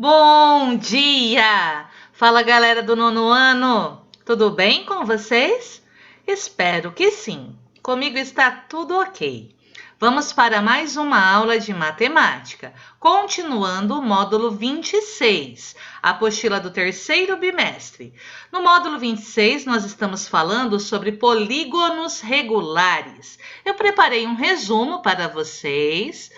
Bom dia! Fala, galera do nono ano! Tudo bem com vocês? Espero que sim. Comigo está tudo ok. Vamos para mais uma aula de matemática, continuando o módulo 26, a apostila do terceiro bimestre. No módulo 26, nós estamos falando sobre polígonos regulares. Eu preparei um resumo para vocês.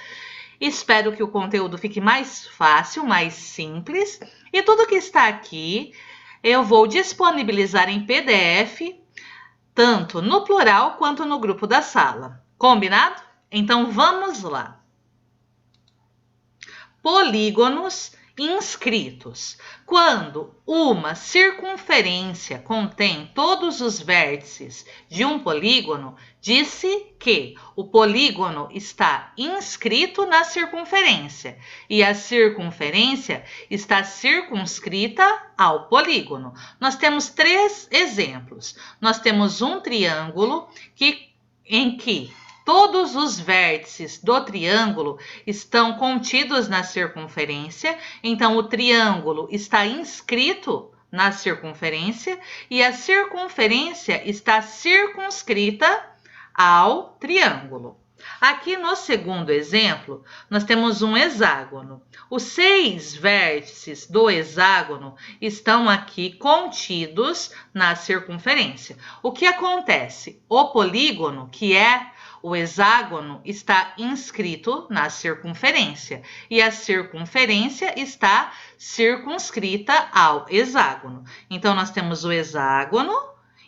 Espero que o conteúdo fique mais fácil, mais simples. E tudo que está aqui eu vou disponibilizar em PDF, tanto no plural quanto no grupo da sala. Combinado? Então vamos lá. Polígonos inscritos. Quando uma circunferência contém todos os vértices de um polígono, disse que o polígono está inscrito na circunferência e a circunferência está circunscrita ao polígono. Nós temos três exemplos. Nós temos um triângulo em que todos os vértices do triângulo estão contidos na circunferência, então o triângulo está inscrito na circunferência e a circunferência está circunscrita ao triângulo. Aqui no segundo exemplo, nós temos um hexágono. Os 6 vértices do hexágono estão aqui contidos na circunferência. O que acontece? O polígono, que é o hexágono, está inscrito na circunferência e a circunferência está circunscrita ao hexágono. Então, nós temos o hexágono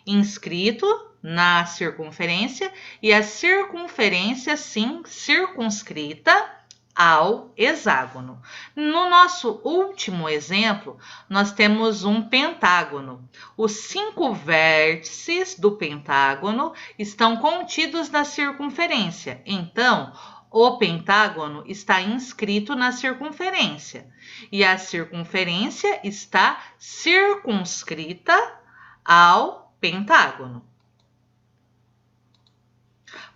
inscrito na circunferência e a circunferência, sim, circunscrita ao hexágono. No nosso último exemplo, nós temos um pentágono. Os 5 vértices do pentágono estão contidos na circunferência. Então, o pentágono está inscrito na circunferência e a circunferência está circunscrita ao pentágono.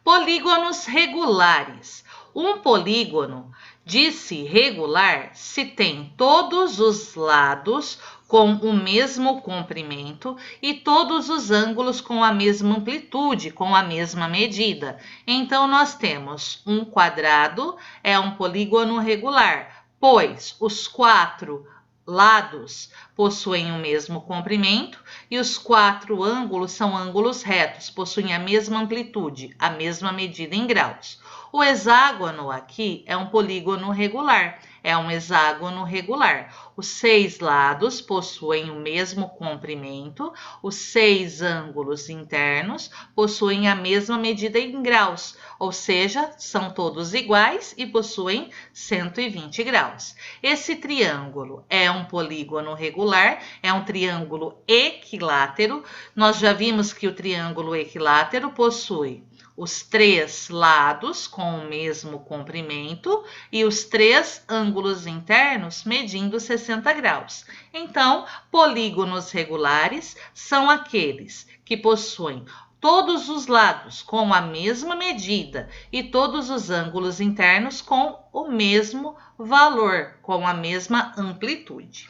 Polígonos regulares. Um polígono diz-se regular se tem todos os lados com o mesmo comprimento e todos os ângulos com a mesma amplitude, com a mesma medida. Então, nós temos um quadrado, é um polígono regular, pois os 4 lados possuem o mesmo comprimento e os 4 ângulos são ângulos retos, possuem a mesma amplitude, a mesma medida em graus. O hexágono aqui é um polígono regular, é um hexágono regular. Os 6 lados possuem o mesmo comprimento, os 6 ângulos internos possuem a mesma medida em graus, ou seja, são todos iguais e possuem 120 graus. Esse triângulo é um polígono regular, é um triângulo equilátero. Nós já vimos que o triângulo equilátero possui os 3 lados com o mesmo comprimento e os 3 ângulos internos medindo 60 graus. Então, polígonos regulares são aqueles que possuem todos os lados com a mesma medida e todos os ângulos internos com o mesmo valor, com a mesma amplitude.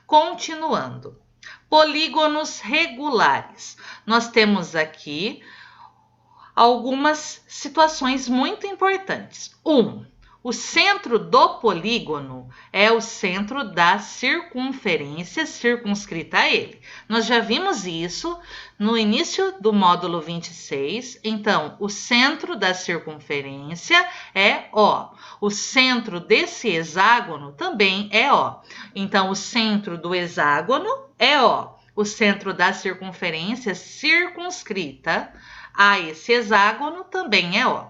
Continuando. Polígonos regulares. Nós temos aqui algumas situações muito importantes. O centro do polígono é o centro da circunferência circunscrita a ele. Nós já vimos isso no início do módulo 26. Então, o centro da circunferência é O. O centro desse hexágono também é O. Então, o centro do hexágono é O. O centro da circunferência circunscrita a esse hexágono também é O.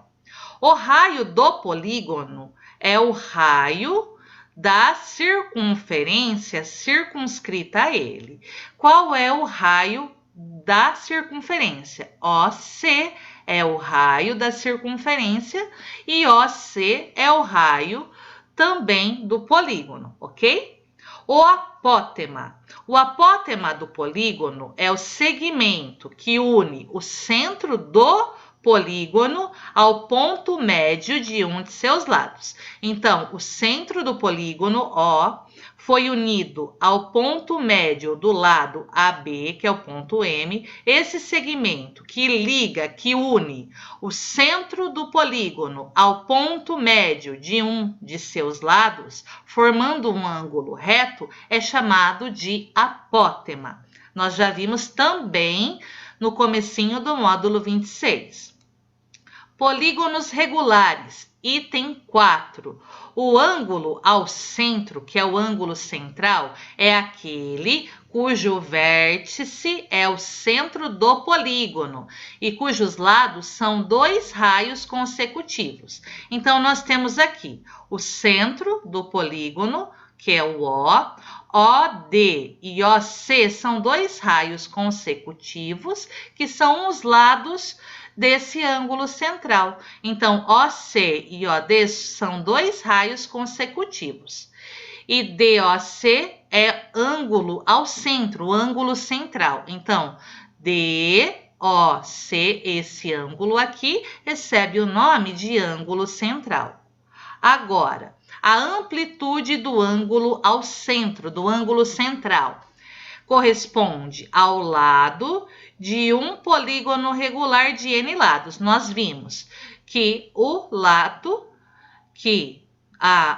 O raio do polígono é o raio da circunferência circunscrita a ele. Qual é o raio da circunferência? OC é o raio da circunferência e OC é o raio também do polígono, ok? O apótema. O apótema do polígono é o segmento que une o centro do polígono ao ponto médio de um de seus lados. Então, o centro do polígono O foi unido ao ponto médio do lado AB, que é o ponto M. Esse segmento que liga, que une o centro do polígono ao ponto médio de um de seus lados, formando um ângulo reto, é chamado de apótema. Nós já vimos também no comecinho do módulo 26. Polígonos regulares, item 4. O ângulo ao centro, que é o ângulo central, é aquele cujo vértice é o centro do polígono e cujos lados são dois raios consecutivos. Então, nós temos aqui o centro do polígono, que é o O. OD e OC são dois raios consecutivos, que são os lados desse ângulo central. Então, OC e OD são dois raios consecutivos. E DOC é ângulo ao centro, ângulo central. Então, DOC, esse ângulo aqui, recebe o nome de ângulo central. Agora, a amplitude do ângulo ao centro, do ângulo central, corresponde ao lado de um polígono regular de N lados. Nós vimos que o lado,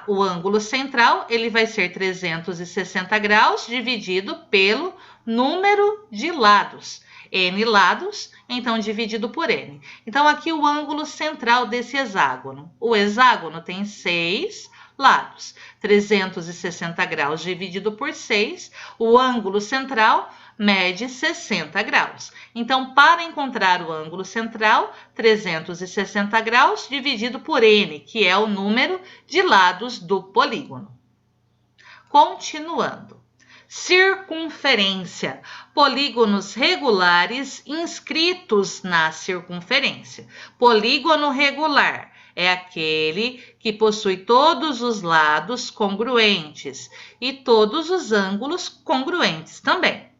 o ângulo central, ele vai ser 360 graus dividido pelo número de lados. N lados, então dividido por N. Então, aqui o ângulo central desse hexágono. O hexágono tem 6 lados. 360 graus dividido por 6, o ângulo central mede 60 graus. Então, para encontrar o ângulo central, 360 graus dividido por N, que é o número de lados do polígono. Continuando. Circunferência. Polígonos regulares inscritos na circunferência. Polígono regular é aquele que possui todos os lados congruentes e todos os ângulos congruentes também.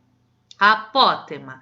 Apótema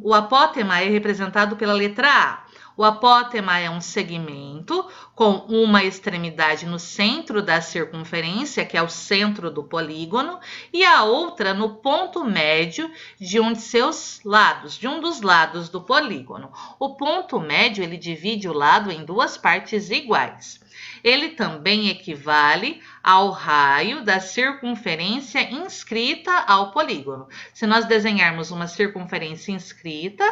o apótema é representado pela letra A. O apótema é um segmento com uma extremidade no centro da circunferência, que é o centro do polígono, e a outra no ponto médio de um de seus lados, de um dos lados do polígono. O ponto médio, ele divide o lado em duas partes iguais. Ele também equivale ao raio da circunferência inscrita ao polígono. Se nós desenharmos uma circunferência inscrita,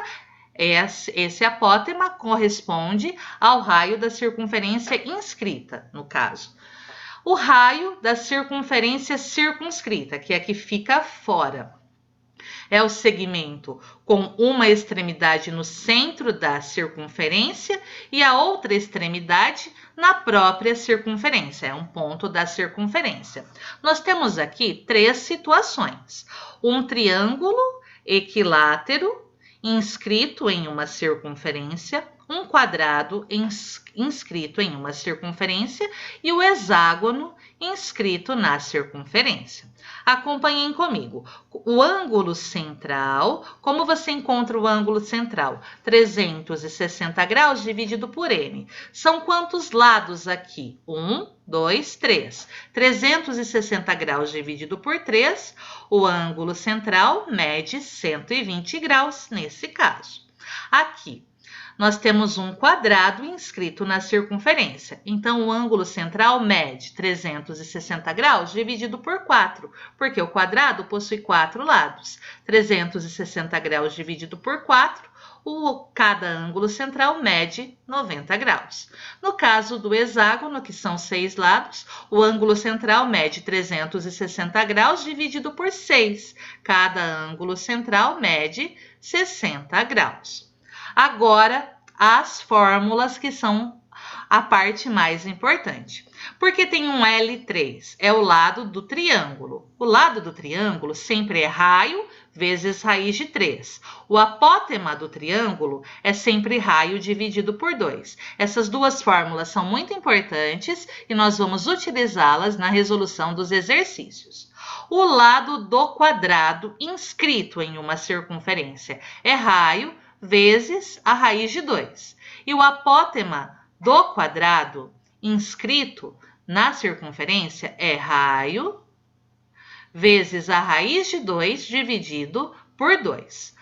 esse apótema corresponde ao raio da circunferência inscrita, no caso. O raio da circunferência circunscrita, que é a que fica fora, é o segmento com uma extremidade no centro da circunferência e a outra extremidade na própria circunferência, é um ponto da circunferência. Nós temos aqui 3 situações: um triângulo equilátero inscrito em uma circunferência, um quadrado inscrito em uma circunferência e o hexágono inscrito na circunferência. Acompanhem comigo. O ângulo central, como você encontra o ângulo central? 360 graus dividido por N. São quantos lados aqui? 1, 2, 3. 360 graus dividido por 3, o ângulo central mede 120 graus nesse caso. Aqui, nós temos um quadrado inscrito na circunferência. Então, o ângulo central mede 360 graus dividido por 4, porque o quadrado possui 4 lados. 360 graus dividido por 4, cada ângulo central mede 90 graus. No caso do hexágono, que são 6 lados, o ângulo central mede 360 graus dividido por 6. Cada ângulo central mede 60 graus. Agora, as fórmulas, que são a parte mais importante. Porque tem um L3, é o lado do triângulo. O lado do triângulo sempre é raio vezes raiz de 3. O apótema do triângulo é sempre raio dividido por 2. Essas duas fórmulas são muito importantes e nós vamos utilizá-las na resolução dos exercícios. O lado do quadrado inscrito em uma circunferência é raio vezes a raiz de 2. E o apótema do quadrado inscrito na circunferência é raio vezes a raiz de 2 dividido por 2.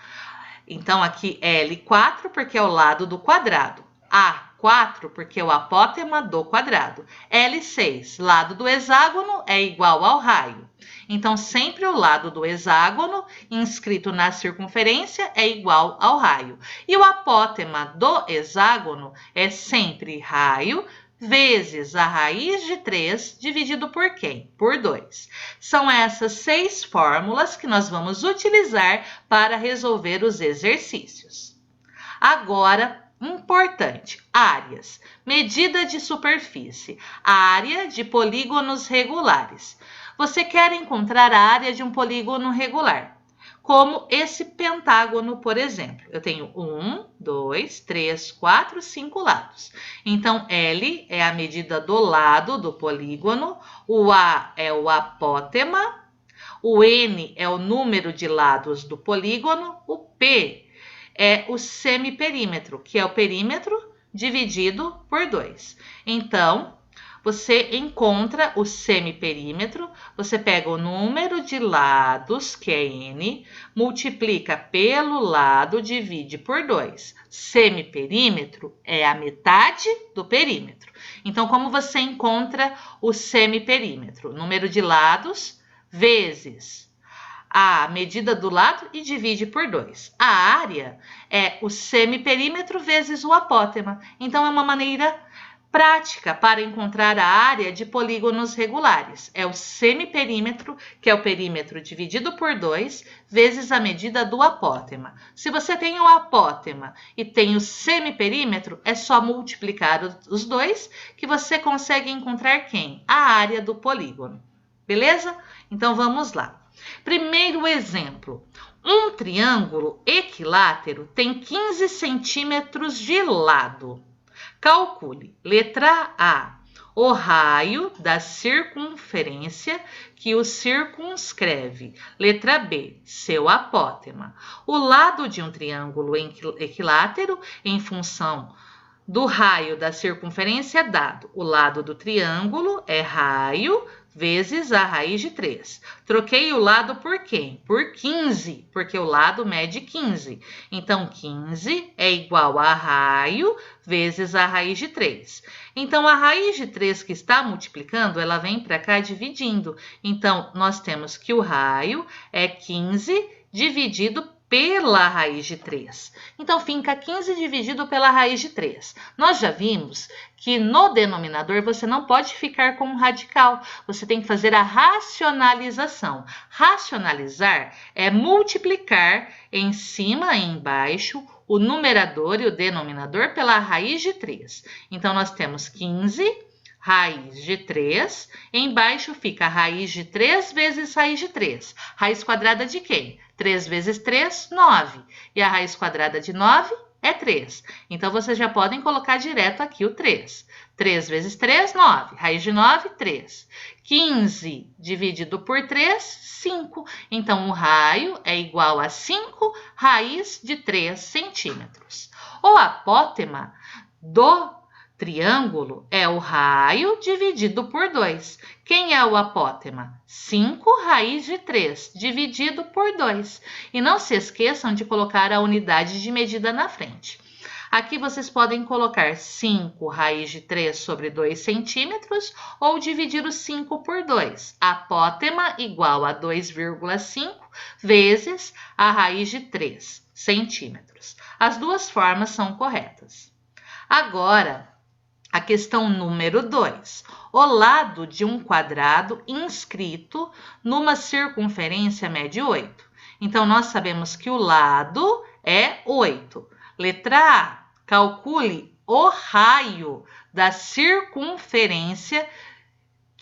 Então, aqui L4 porque é o lado do quadrado. A4 porque é o apótema do quadrado. L6, lado do hexágono, é igual ao raio. Então, sempre o lado do hexágono inscrito na circunferência é igual ao raio. E o apótema do hexágono é sempre raio vezes a raiz de 3 dividido por quem? Por 2. São essas 6 fórmulas que nós vamos utilizar para resolver os exercícios. Agora, importante, áreas. Medida de superfície. Área de polígonos regulares. Você quer encontrar a área de um polígono regular, como esse pentágono, por exemplo. Eu tenho 1, 2, 3, 4, 5 lados. Então, L é a medida do lado do polígono, o A é o apótema, o N é o número de lados do polígono, o P é o semiperímetro, que é o perímetro dividido por 2. Então, você encontra o semiperímetro, você pega o número de lados, que é N, multiplica pelo lado, divide por 2. Semiperímetro é a metade do perímetro. Então, como você encontra o semiperímetro? Número de lados vezes a medida do lado e divide por 2. A área é o semiperímetro vezes o apótema. Então, é uma maneira prática para encontrar a área de polígonos regulares. É o semiperímetro, que é o perímetro dividido por 2, vezes a medida do apótema. Se você tem o apótema e tem o semiperímetro, é só multiplicar os dois que você consegue encontrar quem? A área do polígono. Beleza? Então, vamos lá. Primeiro exemplo. Um triângulo equilátero tem 15 centímetros de lado. Calcule, letra A, o raio da circunferência que o circunscreve. Letra B, seu apótema. O lado de um triângulo equilátero em função do raio da circunferência é dado. O lado do triângulo é raio vezes a raiz de 3. Troquei o lado por quem? Por 15, porque o lado mede 15. Então, 15 é igual a raio vezes a raiz de 3. Então, a raiz de 3 que está multiplicando, ela vem para cá dividindo. Então, nós temos que o raio é 15 dividido pela raiz de 3. Então, fica 15 dividido pela raiz de 3. Nós já vimos que no denominador você não pode ficar com um radical. Você tem que fazer a racionalização. Racionalizar é multiplicar em cima e embaixo o numerador e o denominador pela raiz de 3. Então, nós temos 15 raiz de 3, embaixo fica a raiz de 3 vezes raiz de 3. Raiz quadrada de quem? 3 vezes 3, 9. E a raiz quadrada de 9 é 3. Então, vocês já podem colocar direto aqui o 3. 3 vezes 3, 9. Raiz de 9, 3. 15 dividido por 3, 5. Então, o raio é igual a 5 raiz de 3 centímetros. O apótema do triângulo é o raio dividido por 2. Quem é o apótema? 5 raiz de 3 dividido por 2. E não se esqueçam de colocar a unidade de medida na frente. Aqui vocês podem colocar 5 raiz de 3 sobre 2 centímetros ou dividir o 5 por 2. Apótema igual a 2,5 vezes a raiz de 3 centímetros. As duas formas são corretas. Agora, a questão número 2. O lado de um quadrado inscrito numa circunferência mede 8. Então, nós sabemos que o lado é 8. Letra A. Calcule o raio da circunferência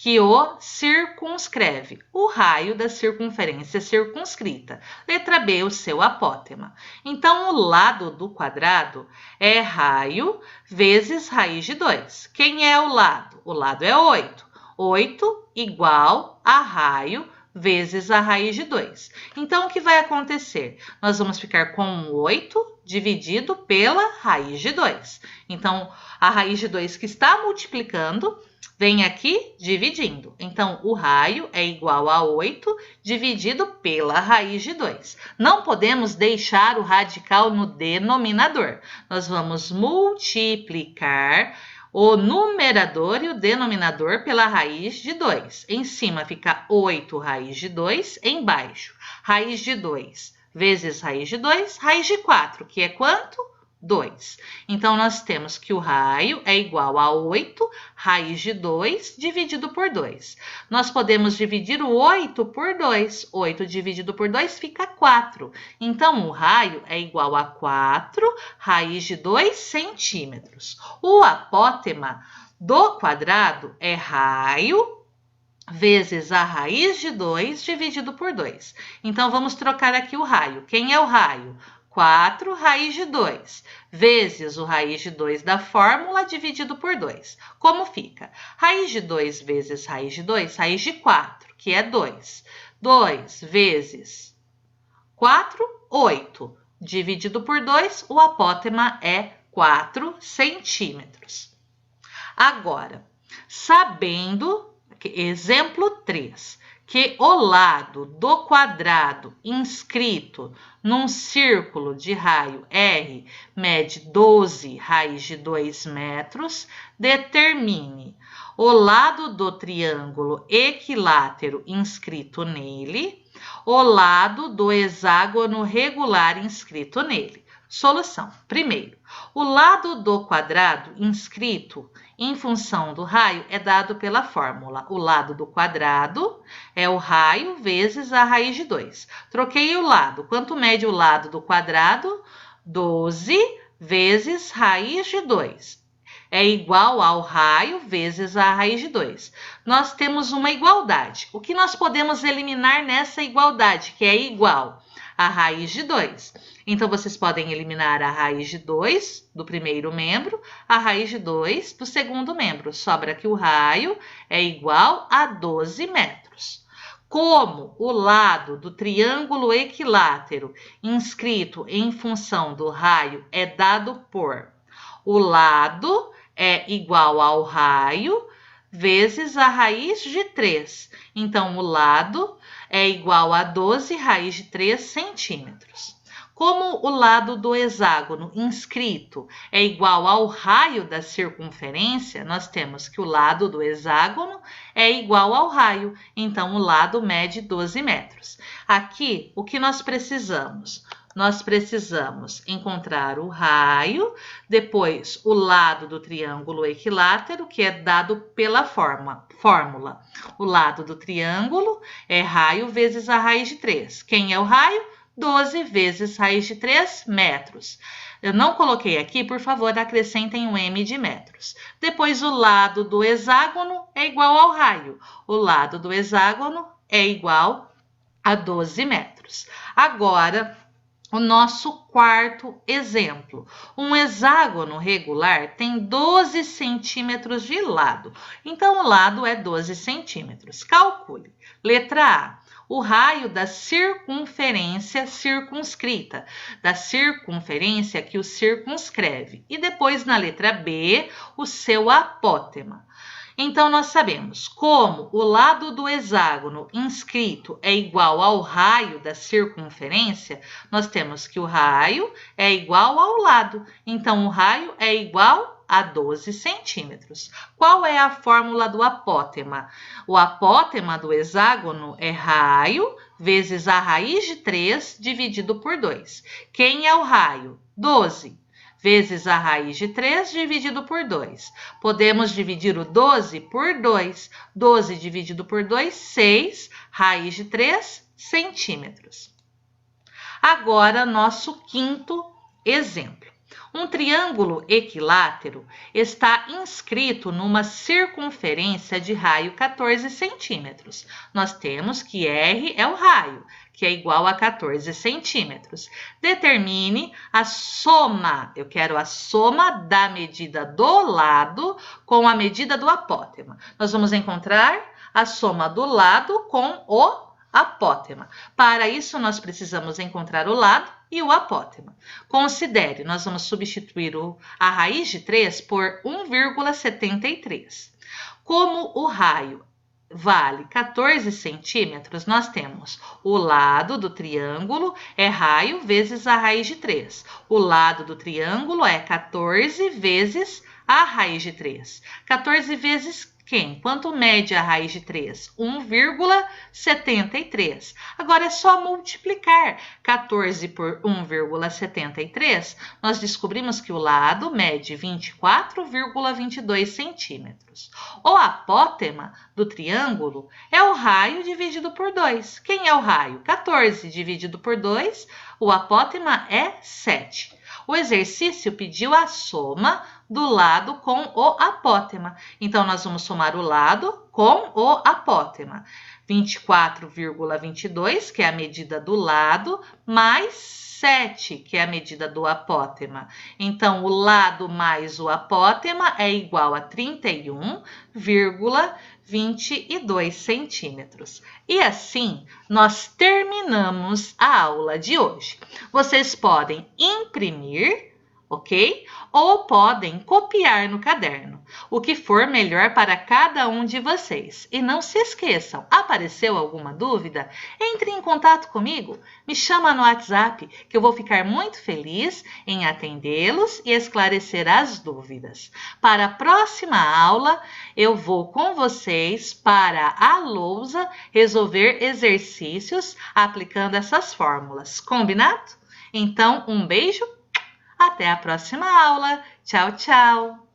que o circunscreve. O raio da circunferência circunscrita. Letra B, o seu apótema. Então, o lado do quadrado é raio vezes raiz de 2. Quem é o lado? O lado é 8. 8 igual a raio vezes a raiz de 2. Então, o que vai acontecer? Nós vamos ficar com 8 dividido pela raiz de 2. Então, a raiz de 2 que está multiplicando, vem aqui dividindo. Então, o raio é igual a 8 dividido pela raiz de 2. Não podemos deixar o radical no denominador. Nós vamos multiplicar o numerador e o denominador pela raiz de 2. Em cima fica 8 raiz de 2, embaixo raiz de 2 vezes raiz de 2, raiz de 4, que é quanto? 2. Então, nós temos que o raio é igual a 8 raiz de 2 dividido por 2. Nós podemos dividir o 8 por 2. 8 dividido por 2 fica 4. Então, o raio é igual a 4 raiz de 2 centímetros. O apótema do quadrado é raio vezes a raiz de 2 dividido por 2. Então, vamos trocar aqui o raio. Quem é o raio? 4 raiz de 2 vezes o raiz de 2 da fórmula dividido por 2. Como fica? Raiz de 2 vezes raiz de 2, raiz de 4, que é 2. 2 vezes 4, 8. Dividido por 2, o apótema é 4 centímetros. Agora, sabendo, exemplo 3, que o lado do quadrado inscrito num círculo de raio R mede 12 raiz de 2 metros, determine o lado do triângulo equilátero inscrito nele, o lado do hexágono regular inscrito nele. Solução. Primeiro, o lado do quadrado inscrito em função do raio é dado pela fórmula. O lado do quadrado é o raio vezes a raiz de 2. Troquei o lado. Quanto mede o lado do quadrado? 12 vezes raiz de 2. É igual ao raio vezes a raiz de 2. Nós temos uma igualdade. O que nós podemos eliminar nessa igualdade, que é igual a raiz de 2? Então, vocês podem eliminar a raiz de 2 do primeiro membro, a raiz de 2 do segundo membro. Sobra que o raio é igual a 12 metros. Como o lado do triângulo equilátero inscrito em função do raio é dado por o lado é igual ao raio vezes a raiz de 3. Então, o lado é igual a 12 raiz de 3 centímetros. Como o lado do hexágono inscrito é igual ao raio da circunferência, nós temos que o lado do hexágono é igual ao raio. Então, o lado mede 12 metros. Aqui, o que nós precisamos? Nós precisamos encontrar o raio, depois o lado do triângulo equilátero, que é dado pela fórmula. O lado do triângulo é raio vezes a raiz de 3. Quem é o raio? 12 vezes raiz de 3 metros. Eu não coloquei aqui, por favor, acrescentem um m de metros. Depois, o lado do hexágono é igual ao raio. O lado do hexágono é igual a 12 metros. Agora, o nosso quarto exemplo. Um hexágono regular tem 12 centímetros de lado. Então, o lado é 12 centímetros. Calcule. Letra A. O raio da circunferência circunscrita, da circunferência que o circunscreve. E depois, na letra B, o seu apótema. Então, nós sabemos como o lado do hexágono inscrito é igual ao raio da circunferência, nós temos que o raio é igual ao lado. Então, o raio é igual a 12 centímetros. Qual é a fórmula do apótema? O apótema do hexágono é raio vezes a raiz de 3 dividido por 2. Quem é o raio? 12. Vezes a raiz de 3 dividido por 2. Podemos dividir o 12 por 2. 12 dividido por 2, 6, raiz de 3 centímetros. Agora, nosso quinto exemplo. Um triângulo equilátero está inscrito numa circunferência de raio 14 centímetros. Nós temos que R é o raio, que é igual a 14 centímetros. Determine a soma, eu quero a soma da medida do lado com a medida do apótema. Nós vamos encontrar a soma do lado com o apótema. Para isso, nós precisamos encontrar o lado e o apótema. Considere, nós vamos substituir a raiz de 3 por 1,73. Como o raio vale 14 centímetros, nós temos o lado do triângulo é raio vezes a raiz de 3. O lado do triângulo é 14 vezes a raiz de 3. 14 vezes quem? Quanto mede a raiz de 3? 1,73. Agora é só multiplicar 14 por 1,73. Nós descobrimos que o lado mede 24,22 centímetros. O apótema do triângulo é o raio dividido por 2. Quem é o raio? 14 dividido por 2, o apótema é 7. O exercício pediu a soma do lado com o apótema. Então, nós vamos somar o lado com o apótema. 24,22, que é a medida do lado, mais 7, que é a medida do apótema. Então, o lado mais o apótema é igual a 31,22 centímetros. E assim, nós terminamos a aula de hoje. Vocês podem imprimir, ok? Ou podem copiar no caderno, o que for melhor para cada um de vocês. E não se esqueçam, apareceu alguma dúvida? Entre em contato comigo, me chama no WhatsApp, que eu vou ficar muito feliz em atendê-los e esclarecer as dúvidas. Para a próxima aula, eu vou com vocês para a lousa resolver exercícios aplicando essas fórmulas. Combinado? Então, um beijo. Até a próxima aula. Tchau, tchau!